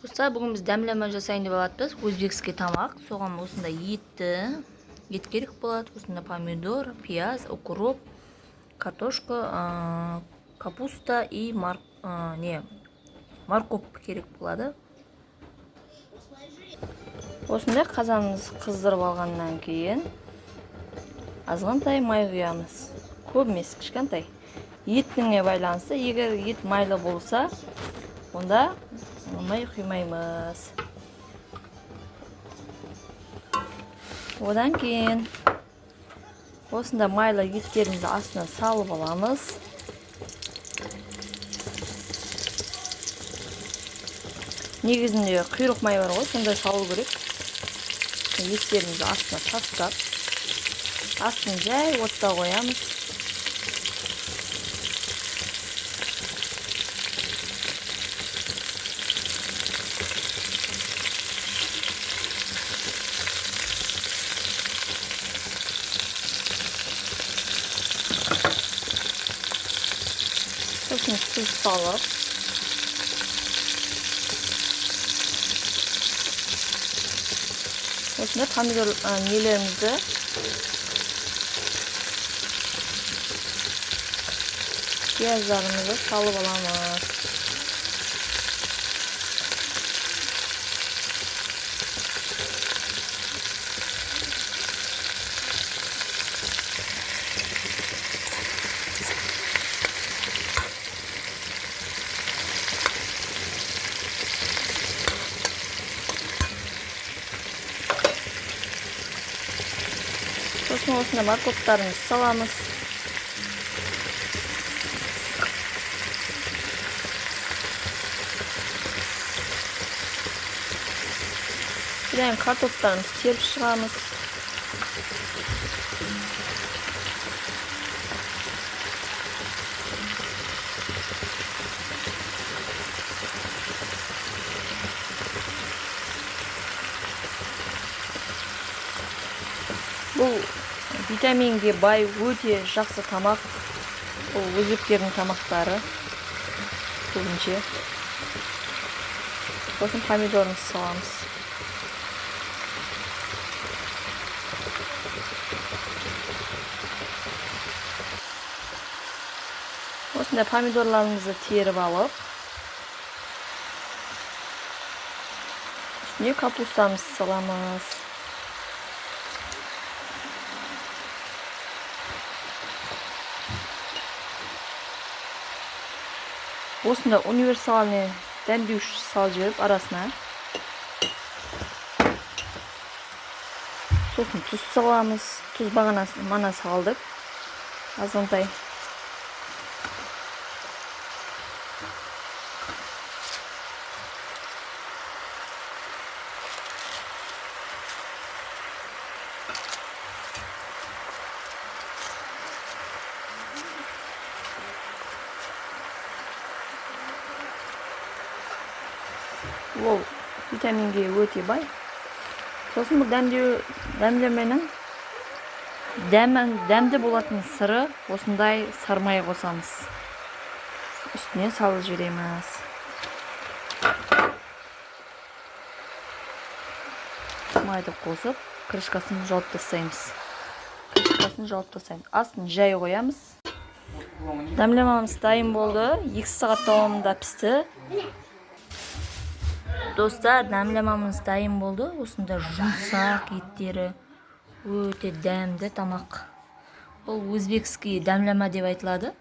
Достар, бүгін біз дәмлеме жасайын деп жатырмыз. Өзбекский тамақ. Соған осында ет керек болады. Осында помидор, пияз, укроп, картошка, капуста и морковь керек болады. Осында қазанымыз қыздырып алғаннан кейін азғантай май құямыз. Көп емес, кішкентай. Етіне байланысты, егер ет майлы болса, онда май құймаймыз. Одан кейін осында майлы еттерімізді астына салып аламыз. Негізінде құйрық май бар ғой, сондай салу керек. Еттерімізді астына тастап, астын жай отта қоямыз. Сосын тұз салып, осында помидор нелерімізді пияздарымызды салып аламыз. Сосын осында морковтарымызды саламыз. Содан картоптарымызды теріп шығамыз. Бұл витаминге бай өте жақсы тамақ. Бұл өзбектердің тамақтары көбінше. Сосын помидорымызды саламыз. Осында помидорларымызды теріп алып, үстіне капустамызды саламыз. Осында универсальный дәмдеуіш салып жіберіп арасына. Сосын тұз саламыз. Тұз бағанасына салдық. Азғантай. Ол витаминге өте бай. Сосын бұл дәмлеменің дәмді болатын сыры осындай сармай қосамыз. Үстіне салып жібереміз. Майды қосып, крышкасын жауып тастаймыз. Астын жай қоямыз. Дәмлемеміз дайын болды. 2 сағат давамында пісті. Достар, дәмлемеміз дайын болды. Осында жұмсақ еттері өте дәмді тамақ. Бұл өзбекский дәмлеме деп айтылады.